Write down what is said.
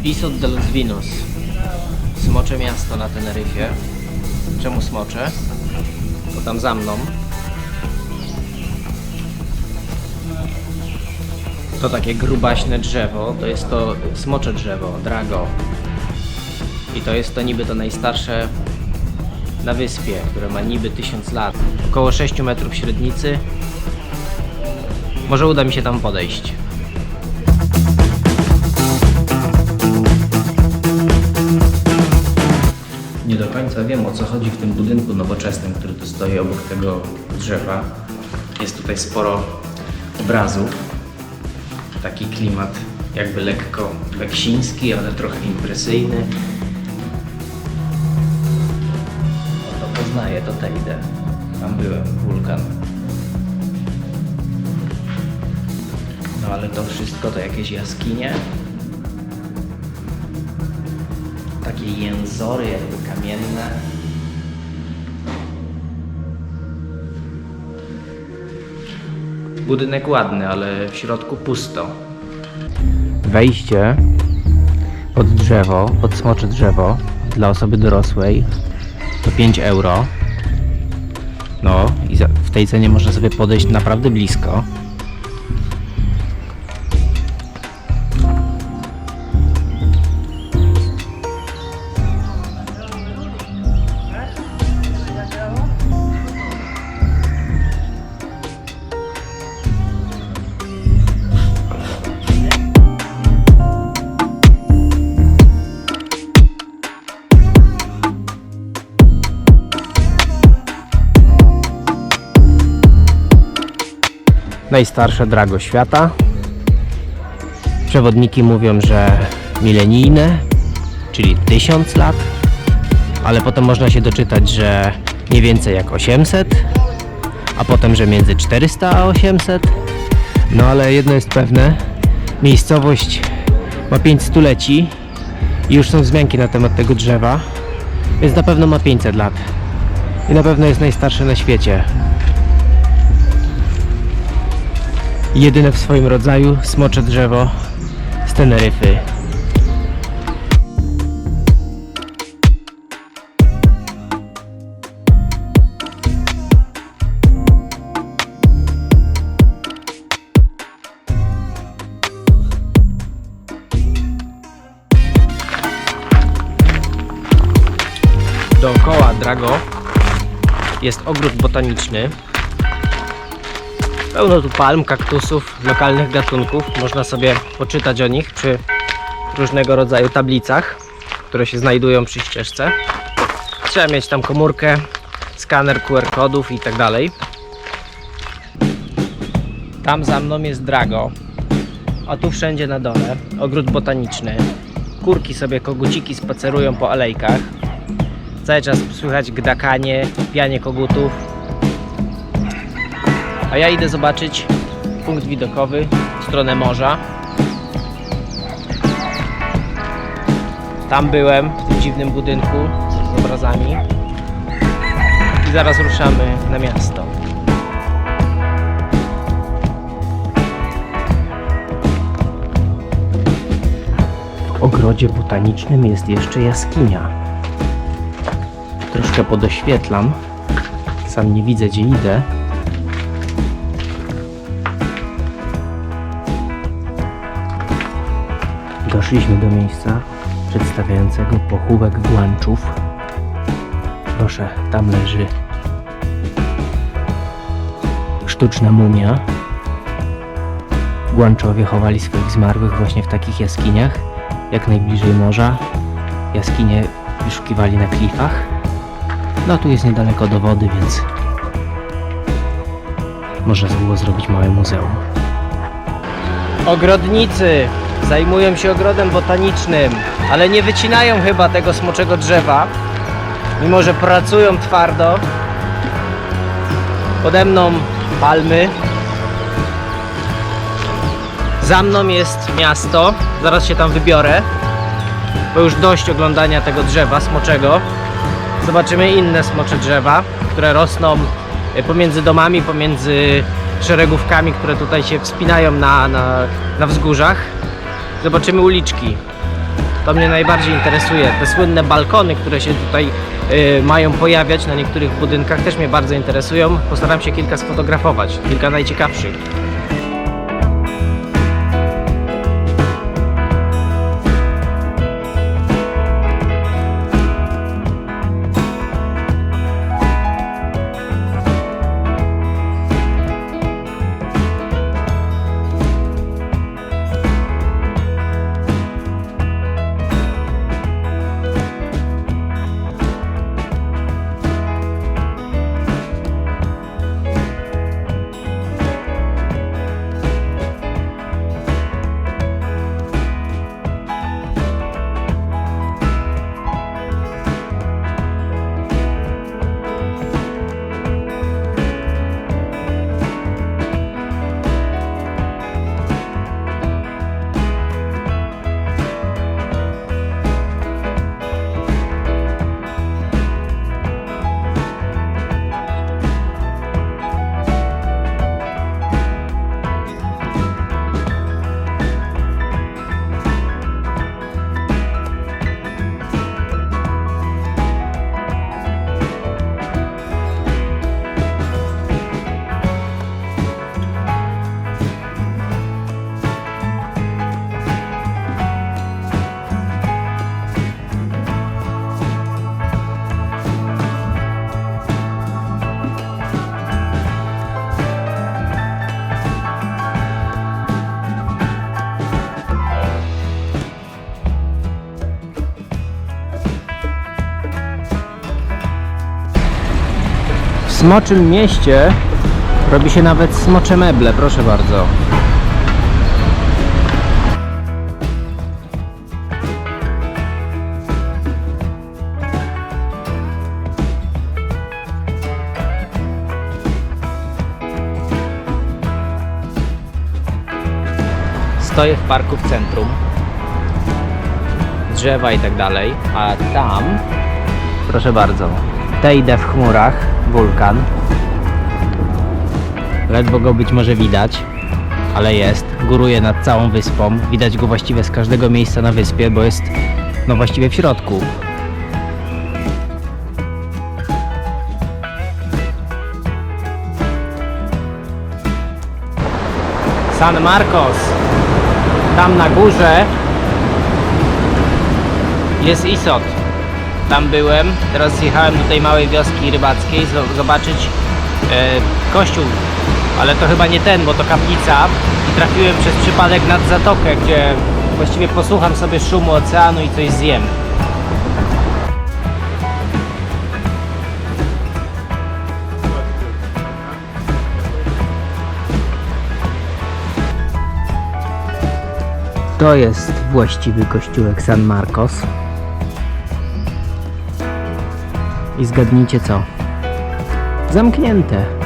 Piso de los Vinos. Smocze miasto na Teneryfie. Czemu smocze? Bo tam za mną. To takie grubaśne drzewo, to jest to smocze drzewo, drago. I to jest to niby to najstarsze na wyspie, które ma niby 1000 lat. Około 6 metrów średnicy. Może uda mi się tam podejść. Nie do końca wiem, o co chodzi w tym budynku nowoczesnym, który tu stoi obok tego drzewa. Jest tutaj sporo obrazów. Taki klimat jakby lekko beksiński, ale trochę impresyjny. No to poznaję, to idę. Tam byłem, wulkan. No ale to wszystko to jakieś jaskinie. Takie jęzory jakby kamienne. Budynek ładny, ale w środku pusto. Wejście pod drzewo, pod smocze drzewo dla osoby dorosłej to 5 euro. No i w tej cenie można sobie podejść naprawdę blisko. Najstarsze drago świata. Przewodniki mówią, że milenijne, czyli 1000 lat, ale potem można się doczytać, że nie więcej jak 800, a potem, że między 400 a 800. No ale jedno jest pewne, miejscowość ma 5 stuleci i już są wzmianki na temat tego drzewa, więc na pewno ma 500 lat i na pewno jest najstarsze na świecie. Jedyne w swoim rodzaju smocze drzewo z Teneryfy. Dookoła drago jest ogród botaniczny. Pełno tu palm, kaktusów, lokalnych gatunków. Można sobie poczytać o nich przy różnego rodzaju tablicach, które się znajdują przy ścieżce. Trzeba mieć tam komórkę, skaner QR kodów i tak dalej. Tam za mną jest drago, a tu wszędzie na dole ogród botaniczny. Kurki sobie, koguciki spacerują po alejkach. Cały czas słychać gdakanie, pianie kogutów. A ja idę zobaczyć punkt widokowy w stronę morza. Tam byłem, w tym dziwnym budynku z obrazami. I zaraz ruszamy na miasto. W ogrodzie botanicznym jest jeszcze jaskinia. Troszkę podoświetlam. Sam nie widzę, gdzie idę. Doszliśmy do miejsca, przedstawiającego pochówek Guanczów. Proszę, tam leży sztuczna mumia. Guanczowie chowali swoich zmarłych właśnie w takich jaskiniach, jak najbliżej morza. Jaskinie wyszukiwali na klifach. No a tu jest niedaleko do wody, więc można było zrobić małe muzeum. Ogrodnicy zajmują się ogrodem botanicznym, ale nie wycinają chyba tego smoczego drzewa, mimo że pracują twardo. Pode mną palmy. Za mną jest miasto, zaraz się tam wybiorę, bo już dość oglądania tego drzewa smoczego. Zobaczymy inne smocze drzewa, które rosną pomiędzy domami, pomiędzy szeregówkami, które tutaj się wspinają na wzgórzach. Zobaczymy uliczki. To mnie najbardziej interesuje. Te słynne balkony, które się tutaj mają pojawiać na niektórych budynkach, też mnie bardzo interesują. Postaram się kilka sfotografować, kilka najciekawszych. W Smoczym Mieście robi się nawet smocze meble, proszę bardzo. Stoję w parku w centrum. Drzewa i tak dalej, a tam, proszę bardzo, Teide w chmurach, wulkan. Ledwo go być może widać, ale jest. Góruje nad całą wyspą. Widać go właściwie z każdego miejsca na wyspie, bo jest no właściwie w środku. San Marcos. Tam na górze jest Isot. Tam byłem, teraz zjechałem do tej małej wioski rybackiej zobaczyć kościół, ale to chyba nie ten, bo to kaplica, i trafiłem przez przypadek nad zatokę, gdzie właściwie posłucham sobie szumu oceanu i coś zjem. To jest właściwy kościółek San Marcos. I zgadnijcie co? Zamknięte.